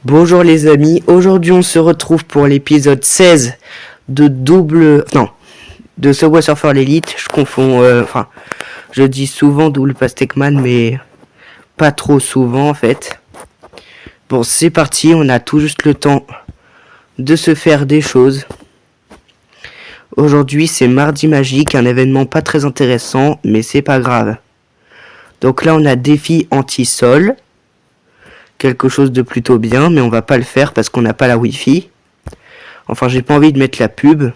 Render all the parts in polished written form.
Bonjour les amis, aujourd'hui on se retrouve pour l'épisode 16 de Subway Surfer l'Elite. Je confonds, je dis souvent double Pastèque-Man, mais pas trop souvent en fait. Bon, c'est parti, on a tout juste le temps de se faire des choses. Aujourd'hui c'est mardi magique, un événement pas très intéressant, mais c'est pas grave. Donc là on a défi anti-sol. Quelque chose de plutôt bien, mais on va pas le faire parce qu'on n'a pas la Wi-Fi. Enfin, j'ai pas envie de mettre la pub.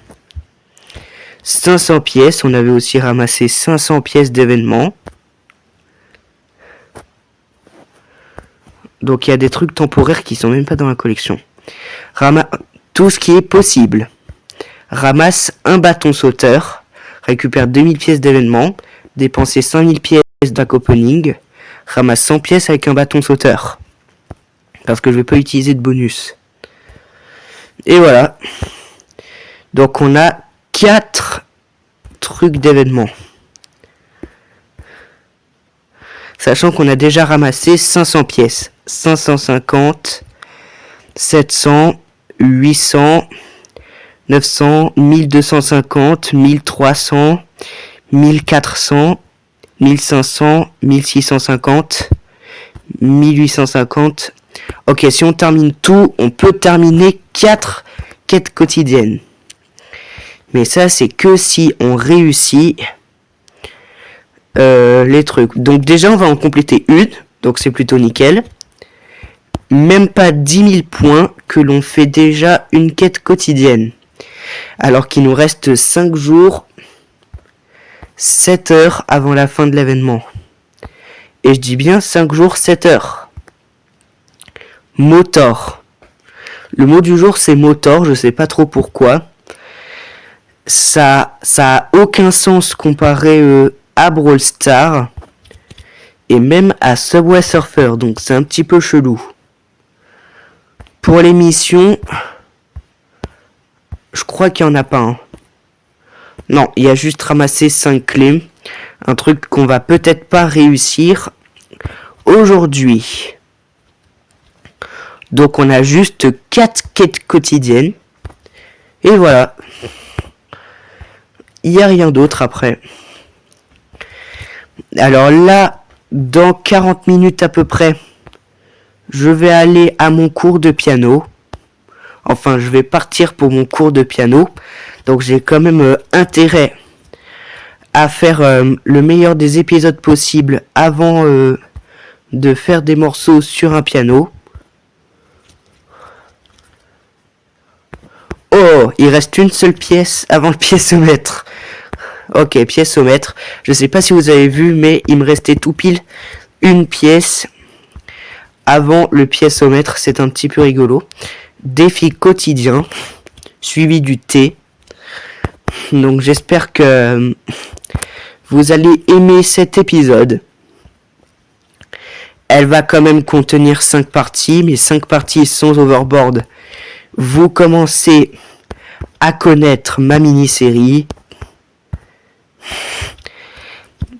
500 pièces, on avait aussi ramassé 500 pièces d'événements. Donc il y a des trucs temporaires qui sont même pas dans la collection. Tout ce qui est possible. Ramasse un bâton sauteur, récupère 2000 pièces d'événements, dépenser 5000 pièces d'un opening, ramasse 100 pièces avec un bâton sauteur. Parce que je vais pas utiliser de bonus. Et voilà. Donc on a 4 trucs d'événements. Sachant qu'on a déjà ramassé 500 pièces. 550, 700, 800, 900, 1250, 1300, 1400, 1500, 1650, 1850... Ok, si on termine tout, on peut terminer 4 quêtes quotidiennes. Mais ça, c'est que si on réussit les trucs. Donc déjà, on va en compléter une. Donc c'est plutôt nickel. Même pas 10 000 points que l'on fait déjà une quête quotidienne. Alors qu'il nous reste 5 jours, 7 heures avant la fin de l'événement. Et je dis bien 5 jours, 7 heures. Motor. Le mot du jour c'est motor, je sais pas trop pourquoi. Ça a aucun sens comparé à Brawl Stars et même à Subway Surfer, donc c'est un petit peu chelou. Pour les missions, je crois qu'il y en a pas un. Non, il y a juste ramassé 5 clés, un truc qu'on va peut-être pas réussir aujourd'hui. Donc on a juste 4 quêtes quotidiennes. Et voilà. Il n'y a rien d'autre après. Alors là, dans 40 minutes à peu près, je vais aller à mon cours de piano. Enfin, je vais partir pour mon cours de piano. Donc j'ai quand même intérêt à faire le meilleur des épisodes possibles avant de faire des morceaux sur un piano. Oh, il reste une seule pièce avant le piècemètre. Ok, piècemètre. Je sais pas si vous avez vu, mais il me restait tout pile une pièce avant le piècemètre. C'est un petit peu rigolo. Défi quotidien, suivi du thé. Donc j'espère que vous allez aimer cet épisode. Elle va quand même contenir 5 parties, mais 5 parties sans overboard. Vous commencez à connaître ma mini-série.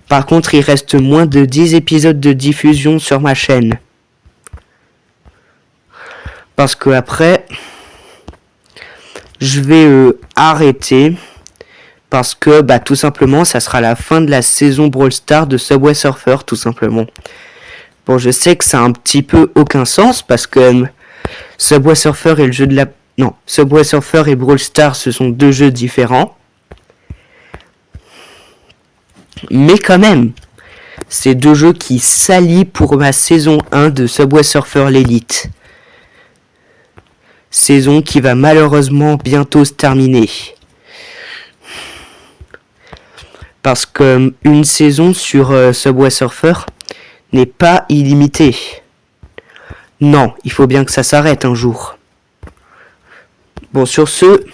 Par contre, il reste moins de 10 épisodes de diffusion sur ma chaîne. Parce que après, je vais arrêter. Parce que, tout simplement, ça sera la fin de la saison Brawl Stars de Subway Surfer, tout simplement. Bon, je sais que ça a un petit peu aucun sens, parce que Subway Surfer et le jeu de la... Non, Subway Surfer et Brawl Stars, ce sont 2 jeux différents. Mais quand même, c'est 2 jeux qui s'allient pour ma saison 1 de Subway Surfer l'Elite. Saison qui va malheureusement bientôt se terminer. Parce que une saison sur Subway Surfer n'est pas illimitée. Non, il faut bien que ça s'arrête un jour. Bon, sur ce,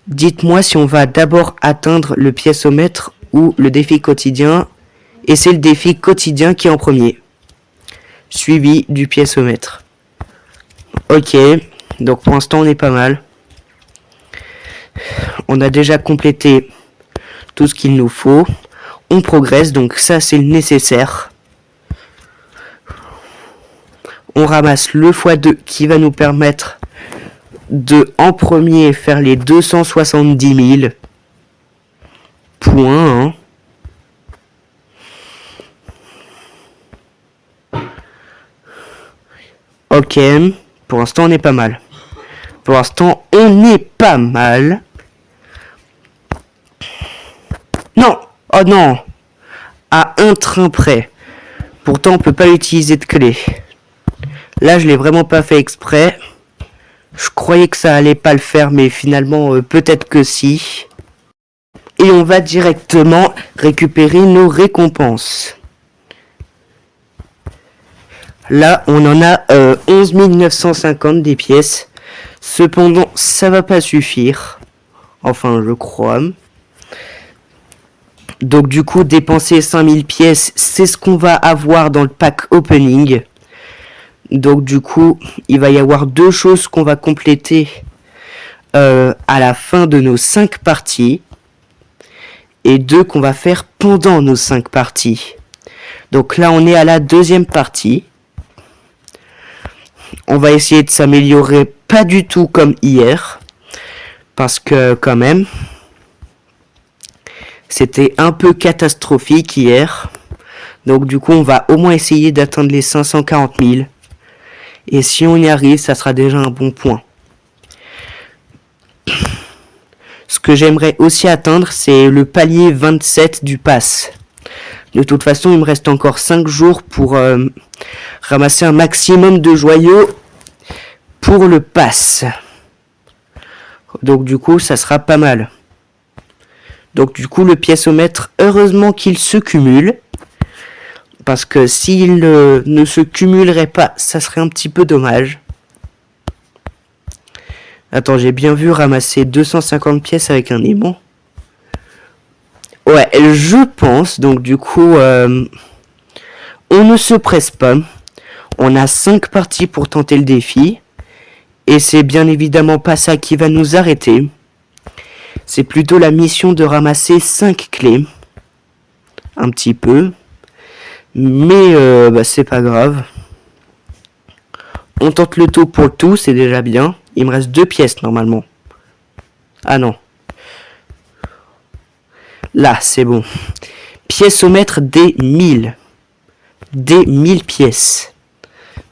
dites-moi si on va d'abord atteindre le piècemètre ou le défi quotidien. Et c'est le défi quotidien qui est en premier. Suivi du piècemètre. Ok, donc pour l'instant on est pas mal. On a déjà complété tout ce qu'il nous faut. On progresse, donc ça c'est le nécessaire. On ramasse le x2 qui va nous permettre de, en premier, faire les 270 000 points. Hein. Ok, pour l'instant on est pas mal. Pour l'instant on est pas mal. Non, oh non, à un train près. Pourtant on peut pas utiliser de clé. Là je l'ai vraiment pas fait exprès. Je croyais que ça allait pas le faire, mais finalement peut-être que si. Et on va directement récupérer nos récompenses. Là, on en a 11 950 des pièces. Cependant, ça va pas suffire. Enfin, je crois. Donc du coup, dépenser 5000 pièces, c'est ce qu'on va avoir dans le pack opening. Donc du coup, il va y avoir deux choses qu'on va compléter à la fin de nos 5 parties. Et deux qu'on va faire pendant nos 5 parties. Donc là, on est à la deuxième partie. On va essayer de s'améliorer pas du tout comme hier. Parce que quand même, c'était un peu catastrophique hier. Donc du coup, on va au moins essayer d'atteindre les 540 000. Et si on y arrive, ça sera déjà un bon point. Ce que j'aimerais aussi atteindre, c'est le palier 27 du pass. De toute façon, il me reste encore 5 jours pour ramasser un maximum de joyaux pour le pass. Donc du coup, ça sera pas mal. Donc du coup, le piècemètre, heureusement qu'il se cumule. Parce que s'il ne se cumulerait pas, ça serait un petit peu dommage. Attends, j'ai bien vu ramasser 250 pièces avec un aimant. Ouais, je pense. Donc du coup, on ne se presse pas. On a 5 parties pour tenter le défi. Et c'est bien évidemment pas ça qui va nous arrêter. C'est plutôt la mission de ramasser 5 clés. Un petit peu. Mais c'est pas grave. On tente le tout pour le tout, c'est déjà bien. Il me reste 2 pièces normalement. Ah non. Là, c'est bon. Piècemètre des 1000. Des 1000 pièces.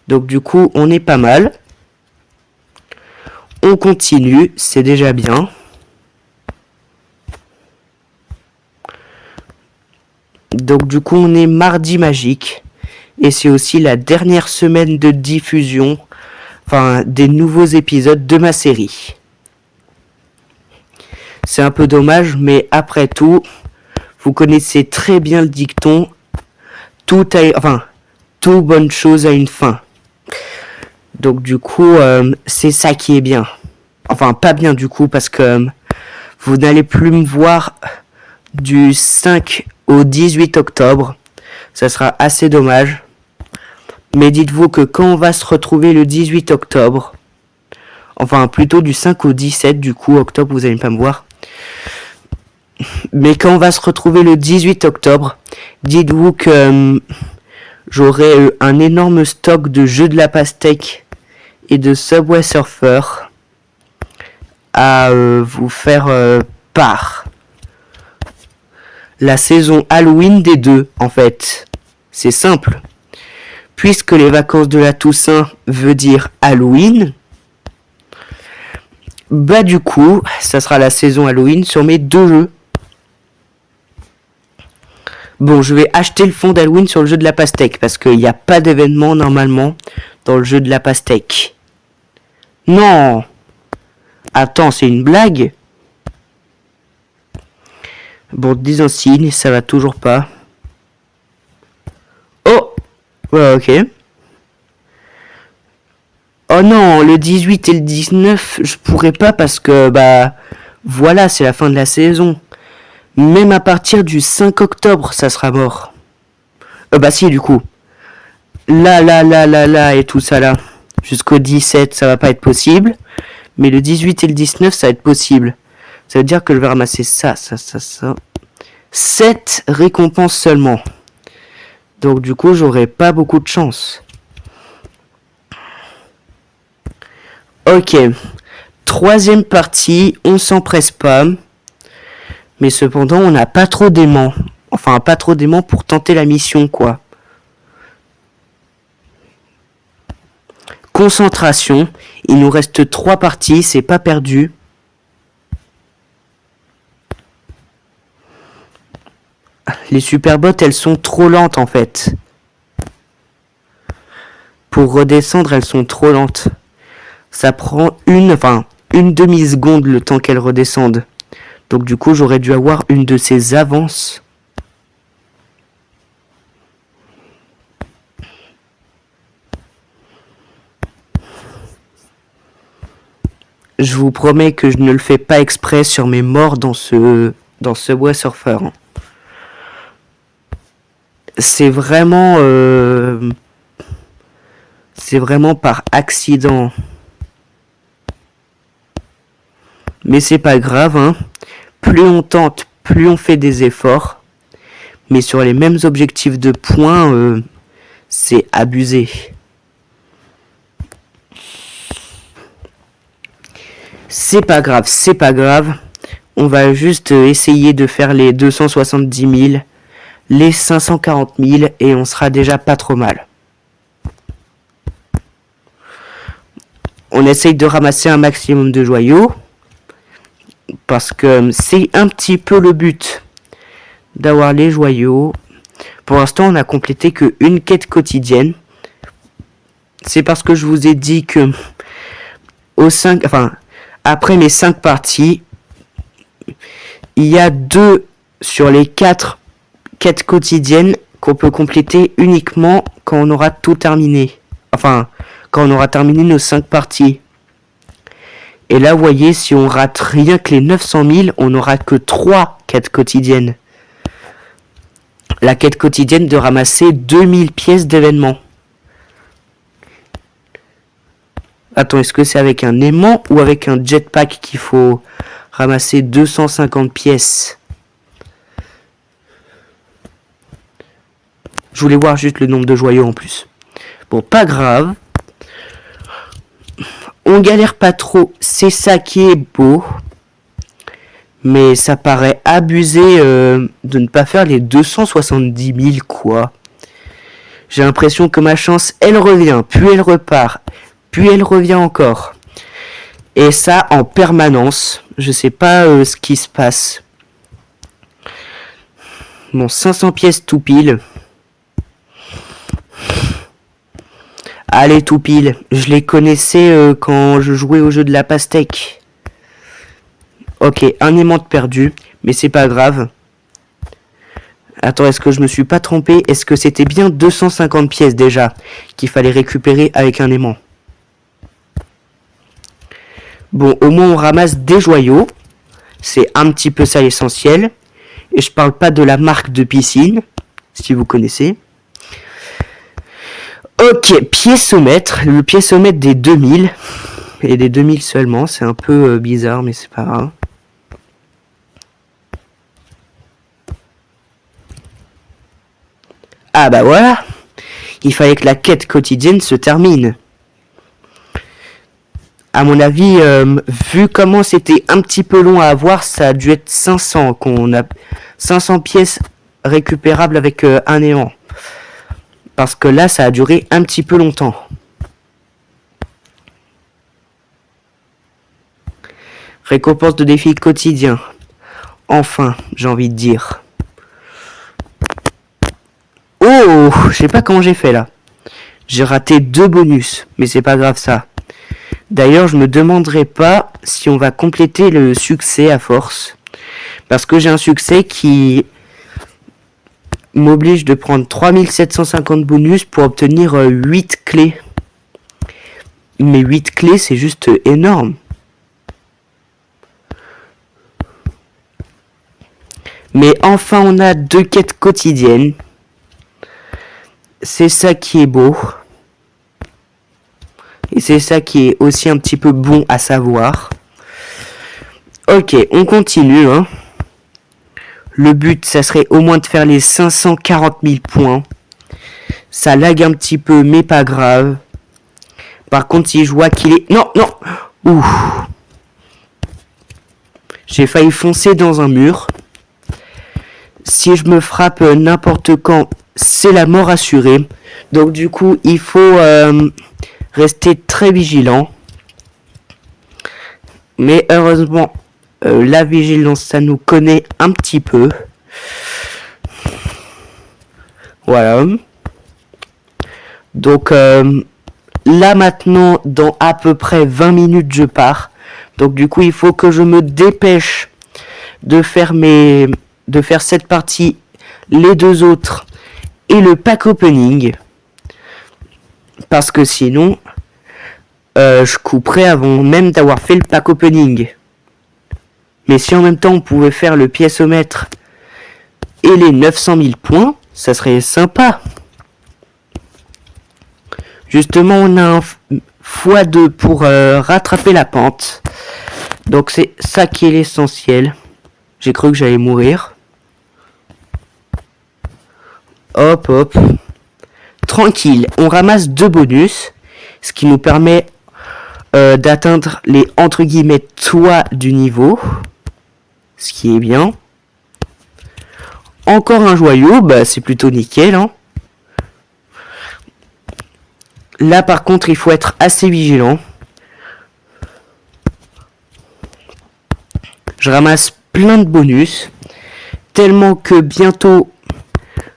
Donc du coup, on est pas mal. On continue, c'est déjà bien. Donc du coup, on est mardi magique. Et c'est aussi la dernière semaine de diffusion, enfin, des nouveaux épisodes de ma série. C'est un peu dommage, mais après tout, vous connaissez très bien le dicton, toute bonne chose a une fin. Donc du coup, c'est ça qui est bien. Enfin, pas bien du coup, parce que vous n'allez plus me voir du 5 au 18 octobre. Ça sera assez dommage. Mais dites-vous que quand on va se retrouver le 18 octobre, enfin plutôt du 5 au 17, du coup octobre vous allez pas me voir. Mais quand on va se retrouver le 18 octobre, dites-vous que j'aurai un énorme stock de jeux de la pastèque et de Subway Surfer à vous faire part. La saison Halloween des deux, en fait. C'est simple. Puisque les vacances de la Toussaint veut dire Halloween, bah du coup, ça sera la saison Halloween sur mes 2 jeux. Bon, je vais acheter le fond d'Halloween sur le jeu de la pastèque, parce qu'il n'y a pas d'événement normalement dans le jeu de la pastèque. Non! Attends, c'est une blague? Bon, 10 insignes, ça va toujours pas. Oh! Ouais, ok. Oh non, le 18 et le 19, je pourrais pas parce que, voilà, c'est la fin de la saison. Même à partir du 5 octobre, ça sera mort. Si, du coup. Là, et tout ça là. Jusqu'au 17, ça va pas être possible. Mais le 18 et le 19, ça va être possible. Ça veut dire que je vais ramasser ça. 7 récompenses seulement. Donc du coup, j'aurai pas beaucoup de chance. Ok. Troisième partie, on s'empresse pas. Mais cependant, on n'a pas trop d'aimants. Enfin, pas trop d'aimants pour tenter la mission, quoi. Concentration. Il nous reste 3 parties, c'est pas perdu. Les superbots, elles sont trop lentes, en fait. Pour redescendre, elles sont trop lentes. Ça prend une demi-seconde le temps qu'elles redescendent. Donc du coup, j'aurais dû avoir une de ces avances. Je vous promets que je ne le fais pas exprès sur mes morts dans Subway Surfer. C'est vraiment par accident. Mais c'est pas grave, hein. Plus on tente, plus on fait des efforts. Mais sur les mêmes objectifs de points, c'est abusé. C'est pas grave, c'est pas grave. On va juste essayer de faire les 270 000, les 540 000 et on sera déjà pas trop mal. On essaye de ramasser un maximum de joyaux. Parce que c'est un petit peu le but d'avoir les joyaux. Pour l'instant, on n'a complété qu'une quête quotidienne. C'est parce que je vous ai dit que après mes 5 parties, il y a 2 sur les 4 quêtes quotidiennes qu'on peut compléter uniquement quand on aura tout terminé. Enfin, quand on aura terminé nos 5 parties. Et là, vous voyez, si on rate rien que les 900 000, on n'aura que 3 quêtes quotidiennes. La quête quotidienne de ramasser 2000 pièces d'événements. Attends, est-ce que c'est avec un aimant ou avec un jetpack qu'il faut ramasser 250 pièces? Je voulais voir juste le nombre de joyaux en plus. Bon, pas grave. On galère pas trop, c'est ça qui est beau. Mais ça paraît abusé de ne pas faire les 270 000 quoi. J'ai l'impression que ma chance, elle revient, puis elle repart, puis elle revient encore. Et ça en permanence. Je sais pas ce qui se passe. Bon, 500 pièces tout pile. Allez, tout pile. Je les connaissais quand je jouais au jeu de la pastèque. Ok, un aimant de perdu, mais c'est pas grave. Attends, est-ce que je me suis pas trompé? Est-ce que c'était bien 250 pièces déjà qu'il fallait récupérer avec un aimant? Bon, au moins on ramasse des joyaux. C'est un petit peu ça l'essentiel. Et je parle pas de la marque de piscine, si vous connaissez. Ok, piécomètre. Le piécomètre des 2000. Et des 2000 seulement. C'est un peu bizarre, mais c'est pas grave. Ah bah voilà. Il fallait que la quête quotidienne se termine. À mon avis, vu comment c'était un petit peu long à avoir, ça a dû être 500 qu'on a 500 pièces récupérables avec un aimant. Parce que là, ça a duré un petit peu longtemps. Récompense de défi quotidien. Enfin, j'ai envie de dire. Oh, je sais pas comment j'ai fait là. J'ai raté 2 bonus, mais c'est pas grave ça. D'ailleurs, je me demanderai pas si on va compléter le succès à force. Parce que j'ai un succès qui m'oblige de prendre 3750 bonus pour obtenir 8 clés. Mais 8 clés, c'est juste énorme. Mais enfin, on a 2 quêtes quotidiennes. C'est ça qui est beau. Et c'est ça qui est aussi un petit peu bon à savoir. Ok, on continue. Hein. Le but, ça serait au moins de faire les 540 000 points. Ça lag un petit peu, mais pas grave. Par contre, si je vois qu'il est... Non, non. Ouh. J'ai failli foncer dans un mur. Si je me frappe n'importe quand, c'est la mort assurée. Donc du coup, il faut rester très vigilant. Mais heureusement, la vigilance, ça nous connaît un petit peu. Voilà. Donc là maintenant, dans à peu près 20 minutes, je pars. Donc du coup, il faut que je me dépêche de faire cette partie, les deux autres et le pack opening. Parce que sinon, je couperai avant même d'avoir fait le pack opening. Mais si en même temps on pouvait faire le piècemètre et les 900 000 points, ça serait sympa. Justement, on a un x2 pour rattraper la pente. Donc c'est ça qui est l'essentiel. J'ai cru que j'allais mourir. Hop, hop. Tranquille, on ramasse 2 bonus. Ce qui nous permet d'atteindre les entre guillemets toits du niveau. Ce qui est bien. Encore un joyau, bah c'est plutôt nickel, hein. Là par contre il faut être assez vigilant. Je ramasse plein de bonus. Tellement que bientôt,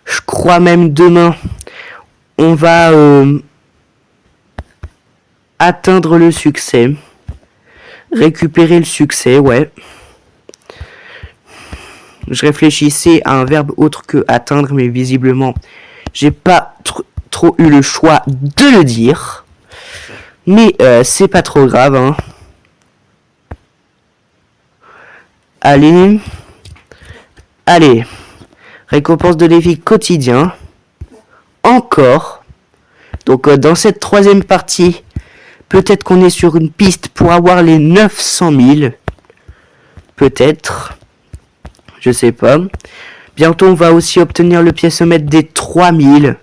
je crois même demain, on va atteindre le succès. Récupérer le succès, ouais. Je réfléchissais à un verbe autre que atteindre, mais visiblement, j'ai pas trop eu le choix de le dire. Mais c'est pas trop grave, hein. Allez. Allez. Récompense de défi quotidien. Encore. Donc dans cette troisième partie, peut-être qu'on est sur une piste pour avoir les 900 000. Peut-être. Je sais pas. Bientôt, on va aussi obtenir le piècemètre des 3000.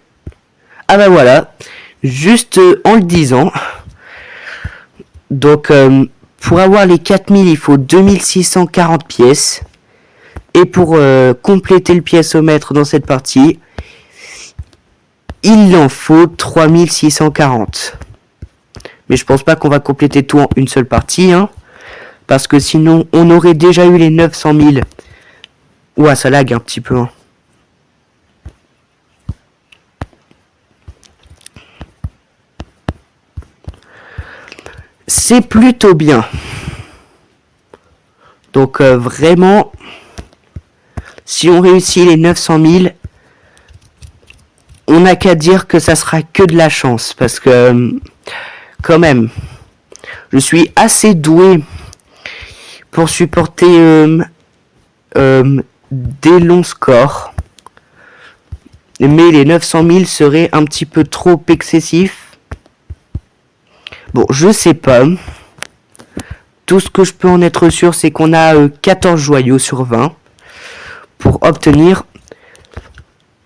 Ah bah voilà. Juste en le disant. Donc, pour avoir les 4000, il faut 2640 pièces. Et pour compléter le piècemètre dans cette partie, il en faut 3640. Mais je pense pas qu'on va compléter tout en une seule partie, hein. Parce que sinon, on aurait déjà eu les 900 000. Ouah, ça lag un petit peu, hein. C'est plutôt bien. Donc vraiment, si on réussit les 900 000, on n'a qu'à dire que ça sera que de la chance. Parce que, quand même, je suis assez doué pour supporter des longs scores. Mais les 900 000 seraient un petit peu trop excessifs. Bon, je sais pas. Tout ce que je peux en être sûr, c'est qu'on a 14 joyaux sur 20 pour obtenir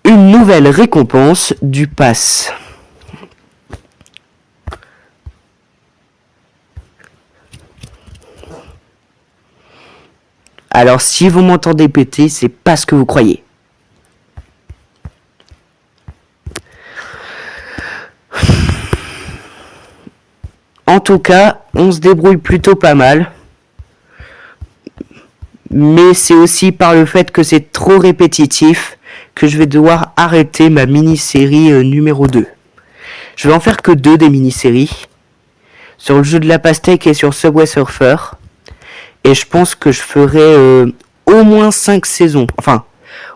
une nouvelle récompense du pass. Alors, si vous m'entendez péter, c'est pas ce que vous croyez. En tout cas, on se débrouille plutôt pas mal. Mais c'est aussi par le fait que c'est trop répétitif que je vais devoir arrêter ma mini-série numéro 2. Je vais en faire que 2 des mini-séries. Sur le jeu de la pastèque et sur Subway Surfer. Et je pense que je ferai au moins 5 saisons. Enfin,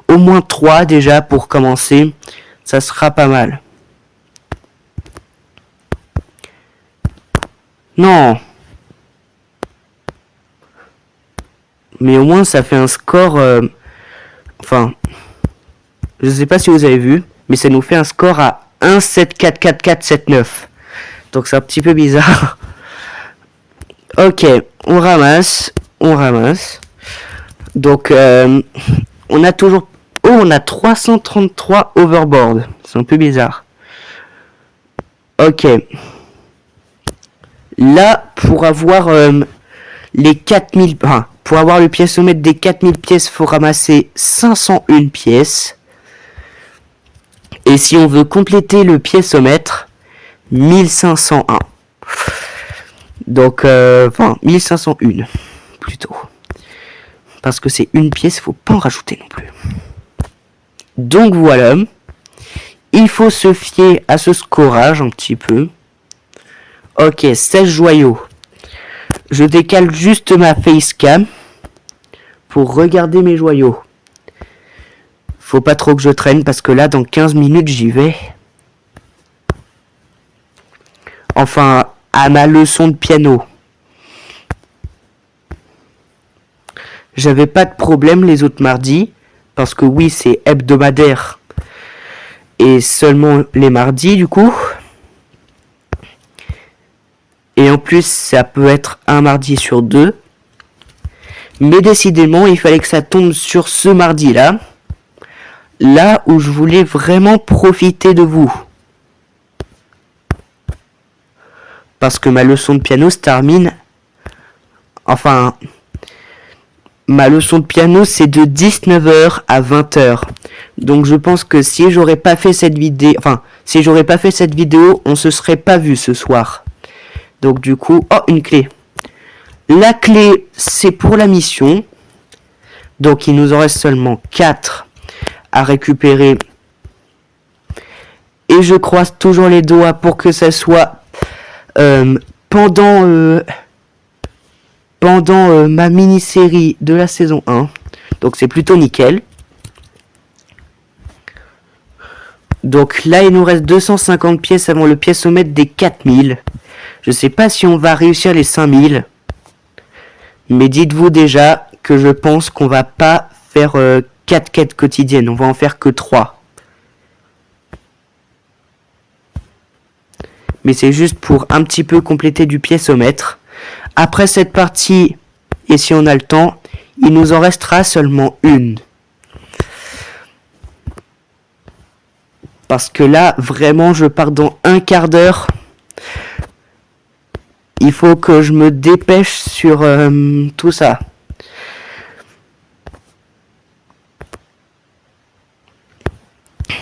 au moins 3 déjà pour commencer. Ça sera pas mal. Non. Mais au moins ça fait un score... Enfin... Je sais pas si vous avez vu. Mais ça nous fait un score à 1, 7, 4, 4, 4, 7, 9. Donc c'est un petit peu bizarre. Ok. On ramasse. On ramasse. Donc on a toujours... Oh, on a 333 overboard. C'est un peu bizarre. Ok. Là, pour avoir les 4000... Enfin, pour avoir le piècemètre des 4000 pièces, faut ramasser 501 pièces. Et si on veut compléter le piècemètre, 1501. Donc, enfin, 1501, plutôt. Parce que c'est une pièce, faut pas en rajouter non plus. Donc voilà. Il faut se fier à ce scorage un petit peu. Ok, 16 joyaux. Je décale juste ma facecam pour regarder mes joyaux. Faut pas trop que je traîne parce que là, dans 15 minutes, j'y vais. Enfin, à ma leçon de piano. J'avais pas de problème les autres mardis. Parce que oui, c'est hebdomadaire. Et seulement les mardis, du coup. Et en plus, ça peut être un mardi sur 2. Mais décidément, il fallait que ça tombe sur ce mardi-là. Là où je voulais vraiment profiter de vous. Parce que ma leçon de piano se termine... Enfin... Ma leçon de piano, c'est de 19h à 20h. Donc je pense que si j'aurais pas fait cette vidéo... Enfin, si j'aurais pas fait cette vidéo, on se serait pas vu ce soir. Donc du coup... Oh, une clé. La clé, c'est pour la mission. Donc il nous en reste seulement 4 à récupérer. Et je croise toujours les doigts pour que ça soit pendant ma mini-série de la saison 1. Donc c'est plutôt nickel. Donc là, il nous reste 250 pièces avant le piècemètre des 4000. Je sais pas si on va réussir les 5000. Mais dites-vous déjà que je pense qu'on va pas faire 4 quêtes quotidiennes. On va en faire que 3. Mais c'est juste pour un petit peu compléter du piècemètre. Après cette partie, et si on a le temps, il nous en restera seulement une. Parce que là, vraiment, je pars dans un quart d'heure. Il faut que je me dépêche sur tout ça.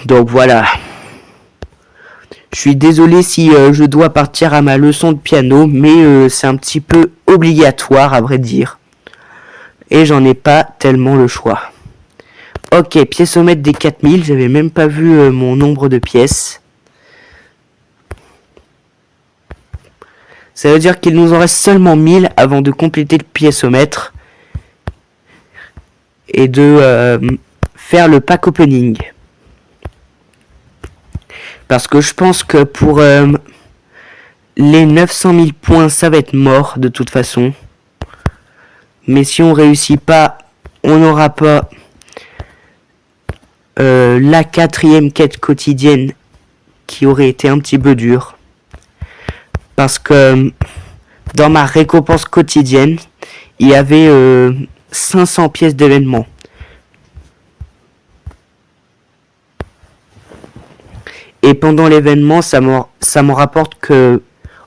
Donc voilà. Je suis désolé si je dois partir à ma leçon de piano, mais c'est un petit peu obligatoire à vrai dire. Et j'en ai pas tellement le choix. Ok, piècemètre des 4000, j'avais même pas vu mon nombre de pièces. Ça veut dire qu'il nous en reste seulement 1000 avant de compléter le piècemètre. Et de faire le pack opening. Parce que je pense que pour les 900 000 points, ça va être mort de toute façon. Mais si on réussit pas, on n'aura pas la 4e quête quotidienne qui aurait été un petit peu dure. Parce que dans ma récompense quotidienne, il y avait 500 pièces d'événement. Et pendant l'événement, ça me rapporte que...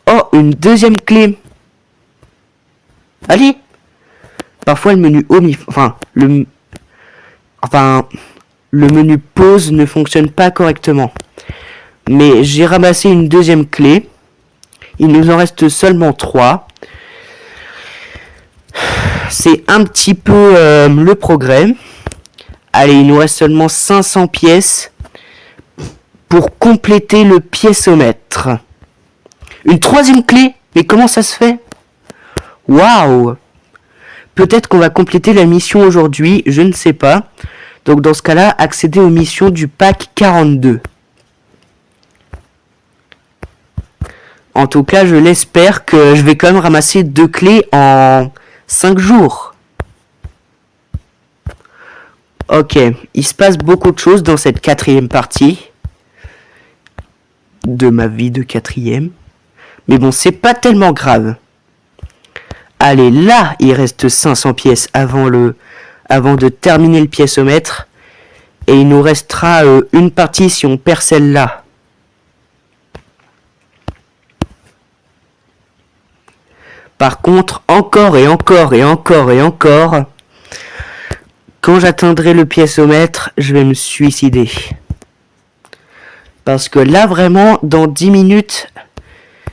Oh, une deuxième clé. Allez. Parfois, le menu home... le menu pause ne fonctionne pas correctement. Mais j'ai ramassé une deuxième clé. Il nous en reste seulement 3. C'est un petit peu le progrès. Allez, il nous reste seulement 500 pièces pour compléter le piècemètre. Une 3e clé? Mais comment ça se fait? Waouh! Peut-être qu'on va compléter la mission aujourd'hui, je ne sais pas. Donc dans ce cas-là, accéder aux missions du pack 42. En tout cas, je l'espère que je vais quand même ramasser 2 clés en 5 jours. Ok, il se passe beaucoup de choses dans cette 4e partie de ma vie de 4e. Mais bon, c'est pas tellement grave. Allez, là, il reste 500 pièces avant de terminer le piècemètre. Et il nous restera une partie si on perd celle-là. Par contre, encore et encore et encore et encore, quand j'atteindrai le piézomètre, je vais me suicider. Parce que là, vraiment, dans 10 minutes,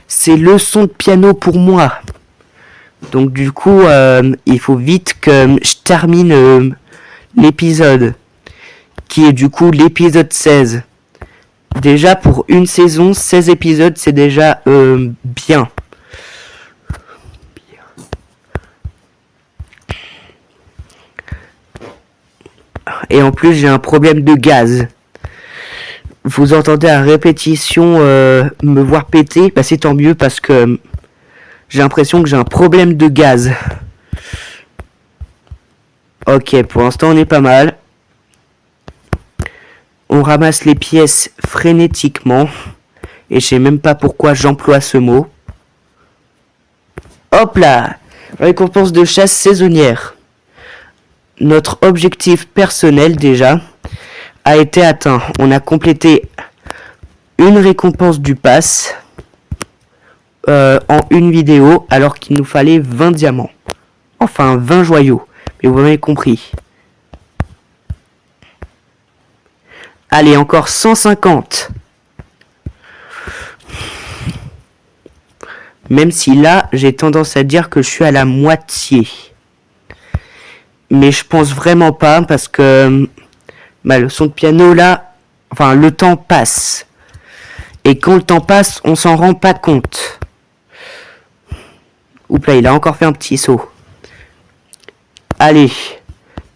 c'est leçon de piano pour moi. Donc du coup, il faut vite que je termine l'épisode, qui est du coup l'épisode 16. Déjà, pour une saison, 16 épisodes, c'est déjà bien. Et en plus, j'ai un problème de gaz. Vous entendez à répétition me voir péter, bah c'est tant mieux parce que j'ai l'impression que j'ai un problème de gaz. Ok, pour l'instant on est pas mal. On ramasse les pièces frénétiquement. Et je sais même pas pourquoi j'emploie ce mot. Hop là! Récompense de chasse saisonnière. Notre objectif personnel déjà a été atteint. On a complété une récompense du pass en une vidéo alors qu'il nous fallait 20 diamants. Enfin 20 joyaux. Mais vous m'avez compris. Allez, encore 150. Même si là, j'ai tendance à dire que je suis à la moitié. Mais je pense vraiment pas parce que ma leçon de piano là, enfin le temps passe. Et quand le temps passe, on s'en rend pas compte. Oups là, il a encore fait un petit saut. Allez.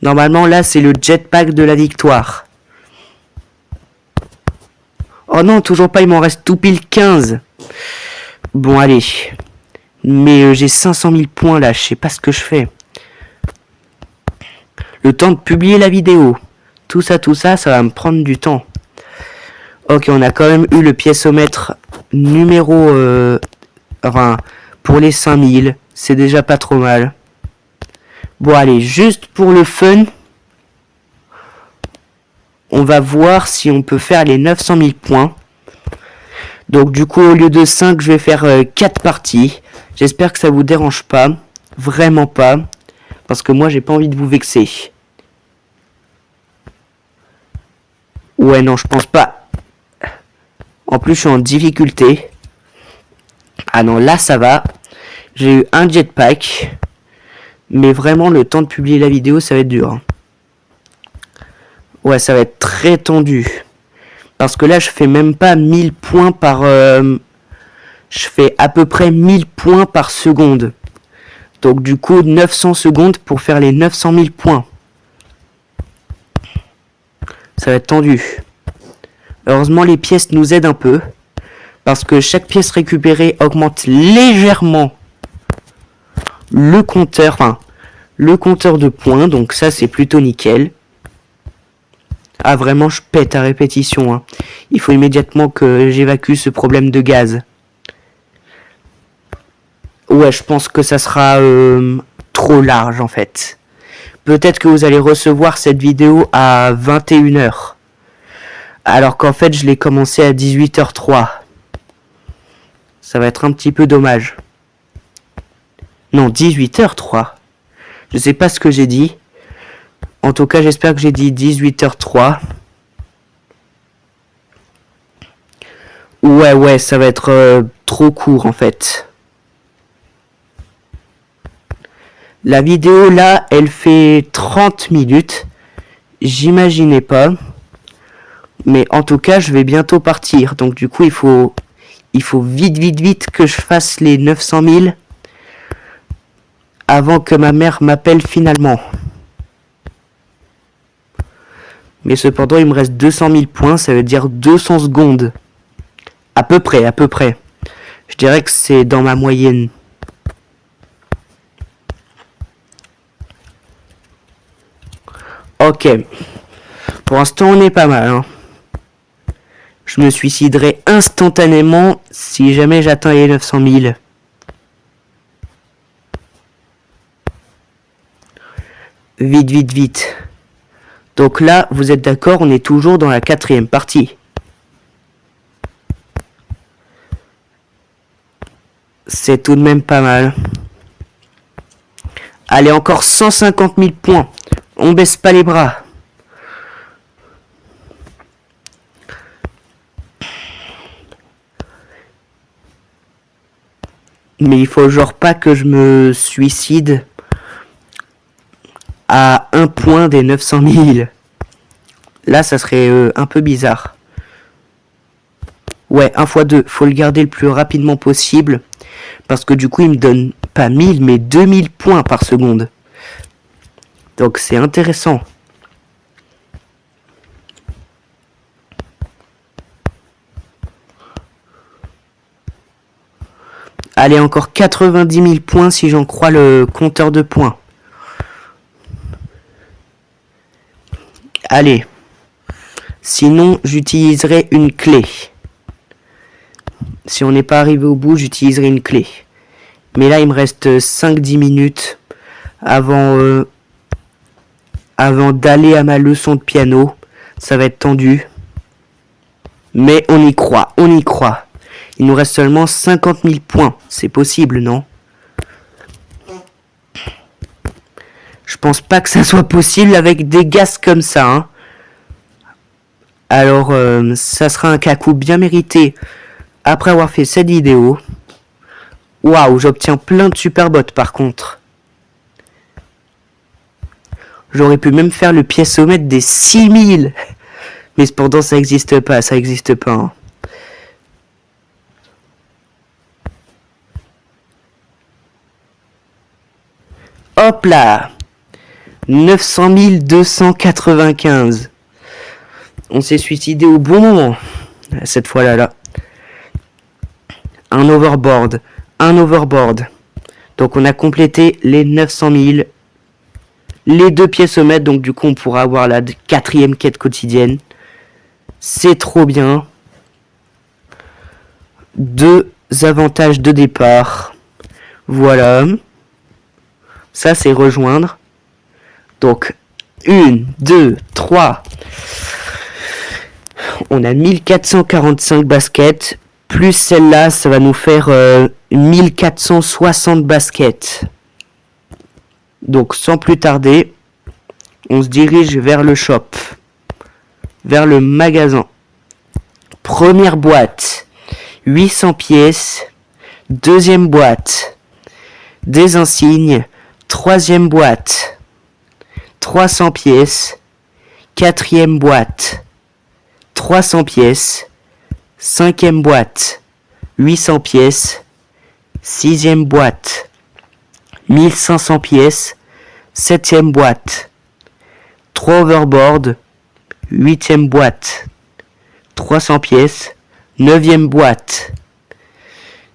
Normalement là, c'est le jetpack de la victoire. Oh non, toujours pas, il m'en reste tout pile 15. Bon, allez. Mais j'ai 500 000 points là, je sais pas ce que je fais. Le temps de publier la vidéo. Tout ça, ça va me prendre du temps. Ok, on a quand même eu le piézomètre numéro... enfin, pour les 5000. C'est déjà pas trop mal. Bon, allez, juste pour le fun... On va voir si on peut faire les 900 000 points. Donc du coup, au lieu de 5, je vais faire 4 parties. J'espère que ça vous dérange pas. Vraiment pas. Parce que moi, j'ai pas envie de vous vexer. Ouais, non, je pense pas. En plus, je suis en difficulté. Ah non, là, ça va. J'ai eu un jetpack. Mais vraiment, le temps de publier la vidéo, ça va être dur. Ouais, ça va être très tendu. Parce que là, je fais même pas 1000 points par... je fais à peu près 1000 points par seconde. Donc du coup, 900 secondes pour faire les 900 000 points. Ça va être tendu. Heureusement, les pièces nous aident un peu. Parce que chaque pièce récupérée augmente légèrement le compteur. Enfin, le compteur de points. Donc ça, c'est plutôt nickel. Ah vraiment, je pète à répétition. Hein. Il faut immédiatement que j'évacue ce problème de gaz. Ouais, je pense que ça sera trop large en fait. Peut-être que vous allez recevoir cette vidéo à 21h. Alors qu'en fait, je l'ai commencé à 18h03. Ça va être un petit peu dommage. Non, 18h03. Je sais pas ce que j'ai dit. En tout cas, j'espère que j'ai dit 18h03. Ouais, ça va être trop court en fait. La vidéo là, elle fait 30 minutes. J'imaginais pas. Mais en tout cas, je vais bientôt partir. Donc du coup, il faut vite que je fasse les 900 000 avant que ma mère m'appelle finalement. Mais cependant, il me reste 200 000 points, ça veut dire 200 secondes. À peu près. Je dirais que c'est dans ma moyenne. Ok. Pour l'instant, on est pas mal. Hein. Je me suiciderai instantanément si jamais j'atteins les 900 000. Vite. Donc là, vous êtes d'accord, on est toujours dans la 4e partie. C'est tout de même pas mal. Allez, encore 150 000 points. On baisse pas les bras. Mais il faut genre pas que je me suicide à 1 point des 900 000. Là, ça serait un peu bizarre. Ouais, 1 x 2. Faut le garder le plus rapidement possible. Parce que du coup, il me donne pas 1000, mais 2000 points par seconde. Donc, c'est intéressant. Allez, encore 90 000 points si j'en crois le compteur de points. Allez. Sinon, j'utiliserai une clé. Si on n'est pas arrivé au bout, j'utiliserai une clé. Mais là, il me reste 5-10 minutes avant d'aller à ma leçon de piano. Ça va être tendu. Mais on y croit, on y croit. Il nous reste seulement 50 000 points. C'est possible, non? Je pense pas que ça soit possible avec des gaz comme ça, hein. Alors, ça sera un cacou bien mérité après avoir fait cette vidéo. Waouh, j'obtiens plein de super bots par contre. J'aurais pu même faire le piécomètre des 6000. Mais cependant, ça existe pas, hein. Hop là, 900 295. On s'est suicidé au bon moment. Cette fois-là, là. Un overboard. Donc on a complété les 900 000. Les 2 piécomètres. Donc du coup, on pourra avoir la 4e quête quotidienne. C'est trop bien. 2 avantages de départ. Voilà. Ça, c'est rejoindre. Donc, 1, 2, 3. On a 1445 baskets. Plus celle-là, ça va nous faire 1460 baskets. Donc, sans plus tarder, on se dirige vers le shop. Vers le magasin. Première boîte. 800 pièces. Deuxième boîte. Des insignes. Troisième boîte, 300 pièces. Quatrième boîte, 300 pièces. Cinquième boîte, 800 pièces. Sixième boîte, 1500 pièces. Septième boîte, 3 overboard. Huitième boîte, 300 pièces. Neuvième boîte,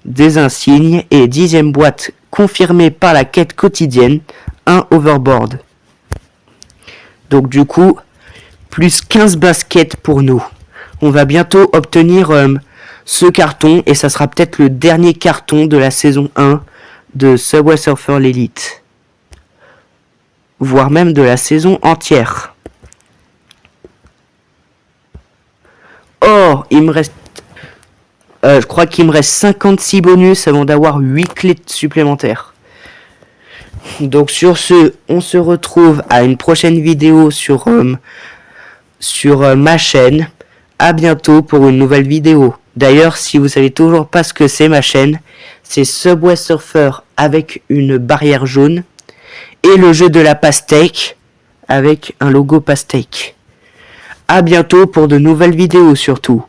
des insignes. Et 10e boîte confirmée par la quête quotidienne, un overboard. Donc du coup, plus 15 baskets pour nous. On va bientôt obtenir ce carton, et ça sera peut-être le dernier carton de la saison 1 de Subway Surfer l'Elite. Voire même de la saison entière. Oh, il me reste... je crois qu'il me reste 56 bonus avant d'avoir 8 clés supplémentaires. Donc sur ce, on se retrouve à une prochaine vidéo sur ma chaîne. À bientôt pour une nouvelle vidéo. D'ailleurs, si vous savez toujours pas ce que c'est ma chaîne, c'est Subway Surfer avec une barrière jaune et le jeu de la pastèque avec un logo pastèque. À bientôt pour de nouvelles vidéos surtout.